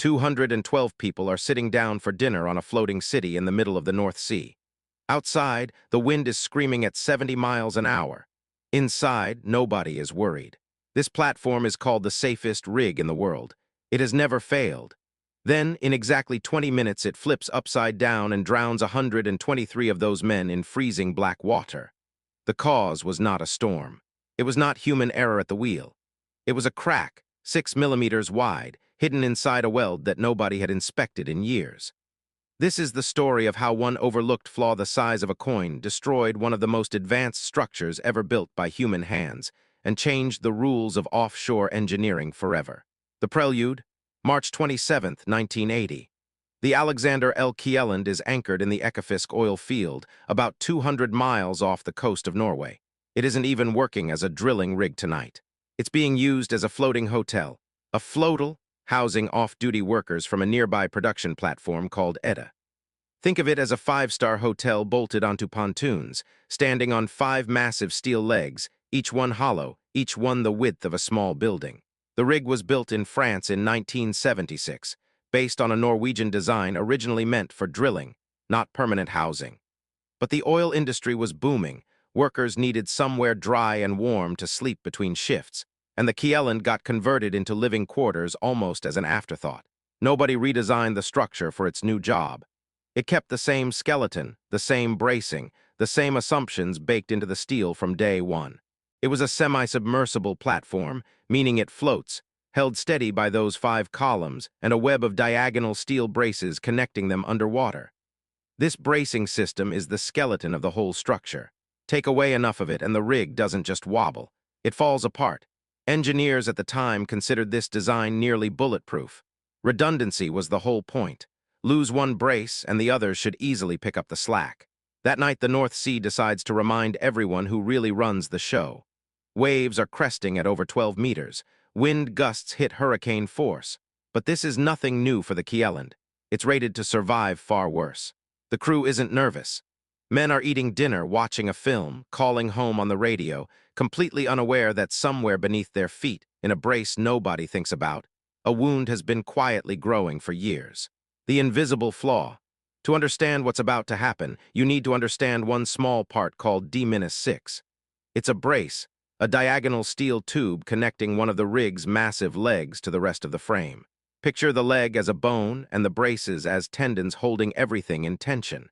212 people are sitting down for dinner on a floating city in the middle of the North Sea. Outside, the wind is screaming at 70 miles an hour. Inside, nobody is worried. This platform is called the safest rig in the world. It has never failed. Then, in exactly 20 minutes, it flips upside down and drowns 123 of those men in freezing black water. The cause was not a storm. It was not human error at the wheel. It was a crack, 6 millimeters wide, hidden inside a weld that nobody had inspected in years. This is the story of how one overlooked flaw the size of a coin destroyed one of the most advanced structures ever built by human hands and changed the rules of offshore engineering forever. The prelude, March 27, 1980. The Alexander L. Kielland is anchored in the Ekofisk oil field, about 200 miles off the coast of Norway. It isn't even working as a drilling rig tonight. It's being used as a floating hotel, a floatel, housing off-duty workers from a nearby production platform called Edda. Think of it as a 5-star hotel bolted onto pontoons, standing on 5 massive steel legs, each one hollow, each one the width of a small building. The rig was built in France in 1976, based on a Norwegian design originally meant for drilling, not permanent housing. But the oil industry was booming. Workers needed somewhere dry and warm to sleep between shifts, and the Kielland got converted into living quarters almost as an afterthought. Nobody redesigned the structure for its new job. It kept the same skeleton, the same bracing, the same assumptions baked into the steel from day one. It was a semi-submersible platform, meaning it floats, held steady by those 5 columns and a web of diagonal steel braces connecting them underwater. This bracing system is the skeleton of the whole structure. Take away enough of it and the rig doesn't just wobble. It falls apart. Engineers at the time considered this design nearly bulletproof. Redundancy was the whole point. Lose one brace and the others should easily pick up the slack. That night the North Sea decides to remind everyone who really runs the show. Waves are cresting at over 12 meters. Wind gusts hit hurricane force. But this is nothing new for the Kielland. It's rated to survive far worse. The crew isn't nervous. Men are eating dinner, watching a film, calling home on the radio, completely unaware that somewhere beneath their feet, in a brace nobody thinks about, a wound has been quietly growing for years. The invisible flaw. To understand what's about to happen, you need to understand one small part called D-6. It's a brace, a diagonal steel tube connecting one of the rig's massive legs to the rest of the frame. Picture the leg as a bone and the braces as tendons holding everything in tension.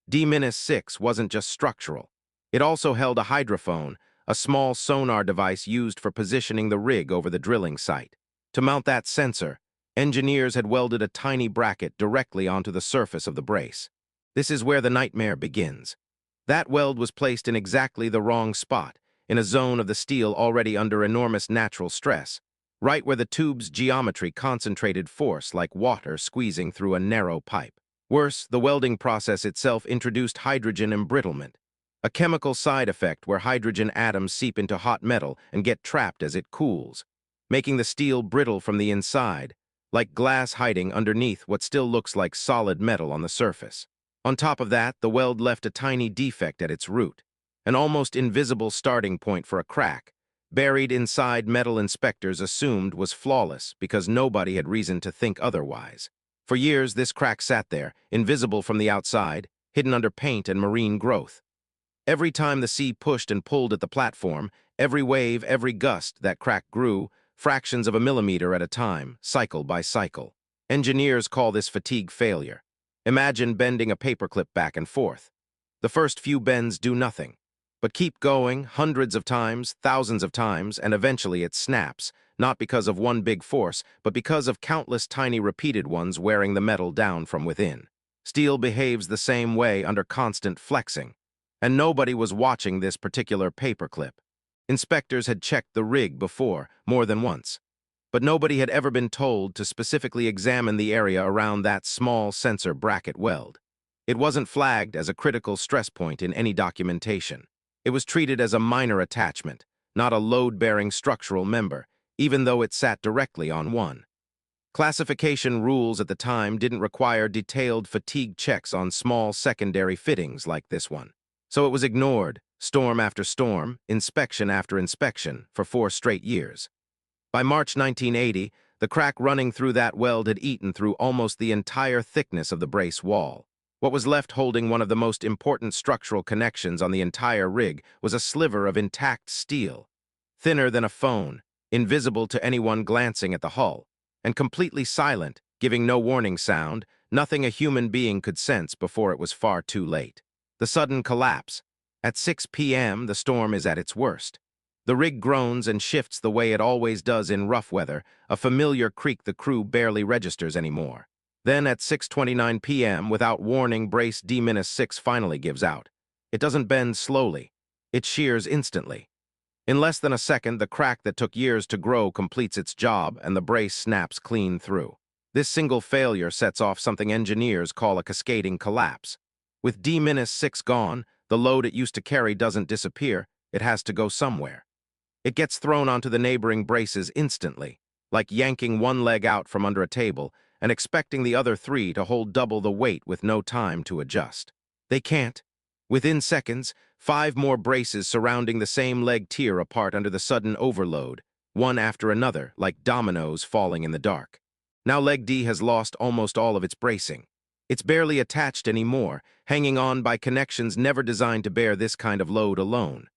D-6 wasn't just structural. It also held a hydrophone, a small sonar device used for positioning the rig over the drilling site. To mount that sensor, engineers had welded a tiny bracket directly onto the surface of the brace. This is where the nightmare begins. That weld was placed in exactly the wrong spot, in a zone of the steel already under enormous natural stress, right where the tube's geometry concentrated force like water squeezing through a narrow pipe. Worse, the welding process itself introduced hydrogen embrittlement, a chemical side effect where hydrogen atoms seep into hot metal and get trapped as it cools, making the steel brittle from the inside, like glass hiding underneath what still looks like solid metal on the surface. On top of that, the weld left a tiny defect at its root, an almost invisible starting point for a crack, buried inside metal inspectors assumed was flawless because nobody had reason to think otherwise. For years, this crack sat there, invisible from the outside, hidden under paint and marine growth. Every time the sea pushed and pulled at the platform, every wave, every gust, that crack grew, fractions of a millimeter at a time, cycle by cycle. Engineers call this fatigue failure. Imagine bending a paperclip back and forth. The first few bends do nothing, but keep going hundreds of times, thousands of times, and eventually it snaps, not because of one big force, but because of countless tiny repeated ones wearing the metal down from within. Steel behaves the same way under constant flexing, and nobody was watching this particular paperclip. Inspectors had checked the rig before, more than once, but nobody had ever been told to specifically examine the area around that small sensor bracket weld. It wasn't flagged as a critical stress point in any documentation. It was treated as a minor attachment, not a load-bearing structural member, even though it sat directly on one. Classification rules at the time didn't require detailed fatigue checks on small secondary fittings like this one. So it was ignored, storm after storm, inspection after inspection, for 4 straight years. By March 1980, The crack running through that weld had eaten through almost the entire thickness of the brace wall. What was left holding one of the most important structural connections on the entire rig was a sliver of intact steel, thinner than a phone, invisible to anyone glancing at the hull, and completely silent, giving no warning sound, nothing a human being could sense before it was far too late. The sudden collapse. At 6 p.m., the storm is at its worst. The rig groans and shifts the way it always does in rough weather, a familiar creak the crew barely registers anymore. Then at 6:29 p.m., without warning, brace D-6 finally gives out. It doesn't bend slowly. It shears instantly. In less than a second, the crack that took years to grow completes its job, and the brace snaps clean through. This single failure sets off something engineers call a cascading collapse. With D-6 gone, the load it used to carry doesn't disappear, it has to go somewhere. It gets thrown onto the neighboring braces instantly, like yanking one leg out from under a table and expecting the other three to hold double the weight with no time to adjust. They can't. Within seconds, 5 more braces surrounding the same leg tear apart under the sudden overload, one after another, like dominoes falling in the dark. Now leg D has lost almost all of its bracing. It's barely attached anymore, hanging on by connections never designed to bear this kind of load alone.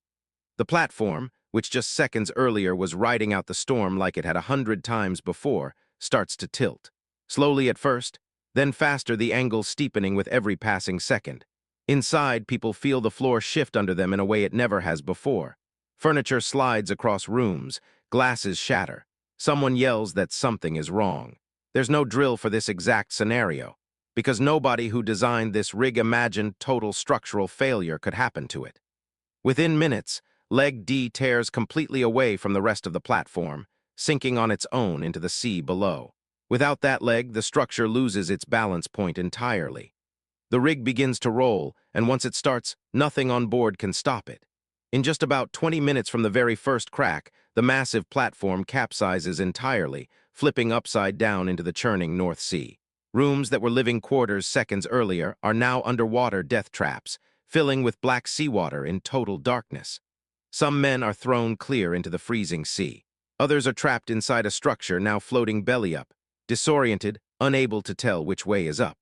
The platform, which just seconds earlier was riding out the storm like it had 100 times before, starts to tilt. Slowly at first, then faster, the angle steepening with every passing second. Inside, people feel the floor shift under them in a way it never has before. Furniture slides across rooms, glasses shatter. Someone yells that something is wrong. There's no drill for this exact scenario, because nobody who designed this rig imagined total structural failure could happen to it. Within minutes, leg D tears completely away from the rest of the platform, sinking on its own into the sea below. Without that leg, the structure loses its balance point entirely. The rig begins to roll, and once it starts, nothing on board can stop it. In just about 20 minutes from the very first crack, the massive platform capsizes entirely, flipping upside down into the churning North Sea. Rooms that were living quarters seconds earlier are now underwater death traps, filling with black seawater in total darkness. Some men are thrown clear into the freezing sea. Others are trapped inside a structure now floating belly up, disoriented, unable to tell which way is up.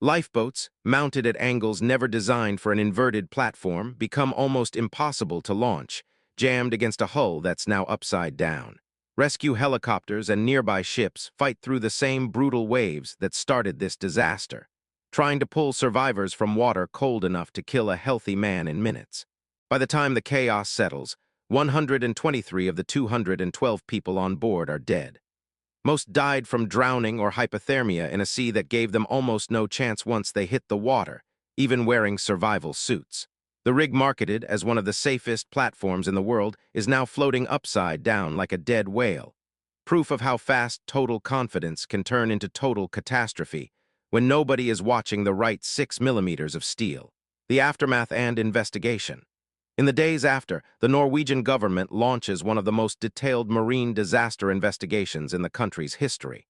Lifeboats, mounted at angles never designed for an inverted platform, become almost impossible to launch, jammed against a hull that's now upside down. Rescue helicopters and nearby ships fight through the same brutal waves that started this disaster, trying to pull survivors from water cold enough to kill a healthy man in minutes. By the time the chaos settles, 123 of the 212 people on board are dead. Most died from drowning or hypothermia in a sea that gave them almost no chance once they hit the water, even wearing survival suits. The rig, marketed as one of the safest platforms in the world, is now floating upside down like a dead whale. Proof of how fast total confidence can turn into total catastrophe when nobody is watching the right 6 millimeters of steel. The aftermath and investigation. In the days after, the Norwegian government launches one of the most detailed marine disaster investigations in the country's history.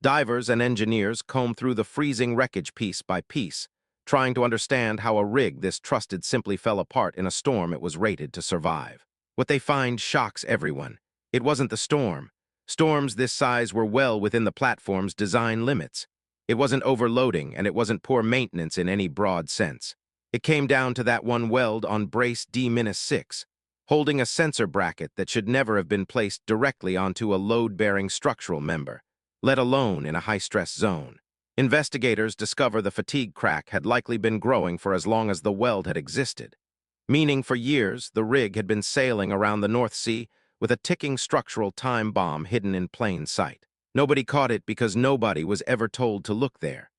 Divers and engineers comb through the freezing wreckage piece by piece, trying to understand how a rig this trusted simply fell apart in a storm it was rated to survive. What they find shocks everyone. It wasn't the storm. Storms this size were well within the platform's design limits. It wasn't overloading, and it wasn't poor maintenance in any broad sense. It came down to that one weld on brace D-6, holding a sensor bracket that should never have been placed directly onto a load-bearing structural member, let alone in a high-stress zone. Investigators discover the fatigue crack had likely been growing for as long as the weld had existed, meaning for years the rig had been sailing around the North Sea with a ticking structural time bomb hidden in plain sight. Nobody caught it because nobody was ever told to look there.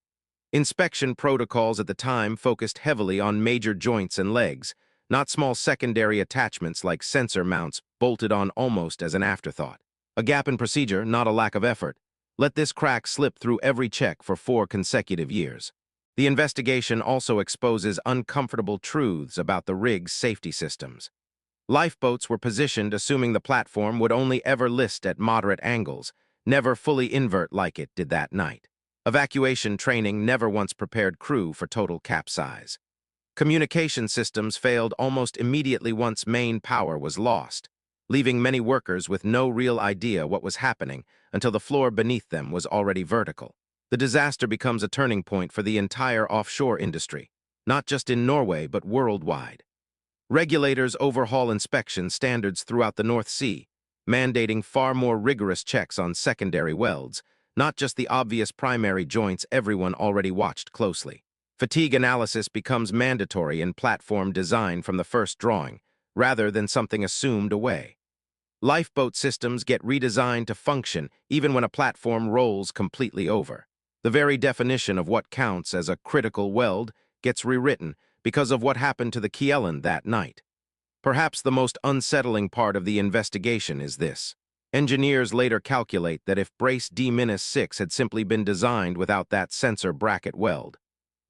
Inspection protocols at the time focused heavily on major joints and legs, not small secondary attachments like sensor mounts bolted on almost as an afterthought. A gap in procedure, not a lack of effort. Let this crack slip through every check for 4 consecutive years. The investigation also exposes uncomfortable truths about the rig's safety systems. Lifeboats were positioned assuming the platform would only ever list at moderate angles, never fully invert like it did that night. Evacuation training never once prepared crew for total capsize. Communication systems failed almost immediately once main power was lost. leaving many workers with no real idea what was happening until the floor beneath them was already vertical. The disaster becomes a turning point for the entire offshore industry, not just in Norway but worldwide. Regulators overhaul inspection standards throughout the North Sea, mandating far more rigorous checks on secondary welds, not just the obvious primary joints everyone already watched closely. Fatigue analysis becomes mandatory in platform design from the first drawing, rather than something assumed away. Lifeboat systems get redesigned to function even when a platform rolls completely over. The very definition of what counts as a critical weld gets rewritten because of what happened to the Kielland that night. Perhaps the most unsettling part of the investigation is this. Engineers later calculate that if brace D-6 had simply been designed without that sensor bracket weld,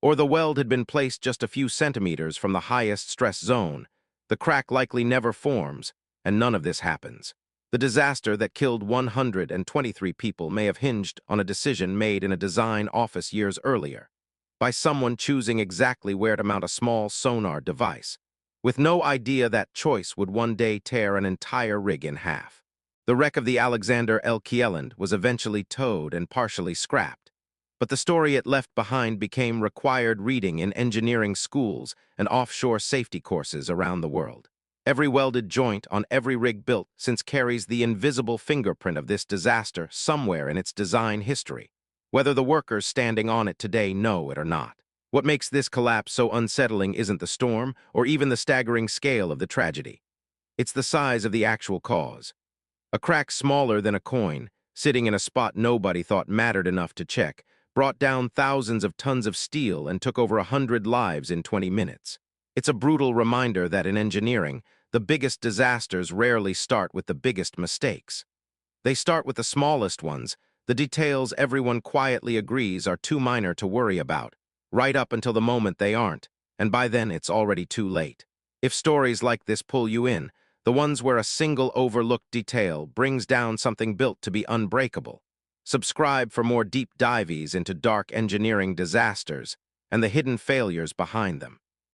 or the weld had been placed just a few centimeters from the highest stress zone, the crack likely never forms, and none of this happens. The disaster that killed 123 people may have hinged on a decision made in a design office years earlier, by someone choosing exactly where to mount a small sonar device, with no idea that choice would one day tear an entire rig in half. The wreck of the Alexander L. Kielland was eventually towed and partially scrapped, but the story it left behind became required reading in engineering schools and offshore safety courses around the world. Every welded joint on every rig built since carries the invisible fingerprint of this disaster somewhere in its design history, whether the workers standing on it today know it or not. What makes this collapse so unsettling isn't the storm or even the staggering scale of the tragedy. It's the size of the actual cause. A crack smaller than a coin, sitting in a spot nobody thought mattered enough to check, brought down thousands of tons of steel and took over 100 lives in 20 minutes. It's a brutal reminder that in engineering, the biggest disasters rarely start with the biggest mistakes. They start with the smallest ones, the details everyone quietly agrees are too minor to worry about, right up until the moment they aren't, and by then it's already too late. If stories like this pull you in, the ones where a single overlooked detail brings down something built to be unbreakable, subscribe for more deep dives into dark engineering disasters and the hidden failures behind them.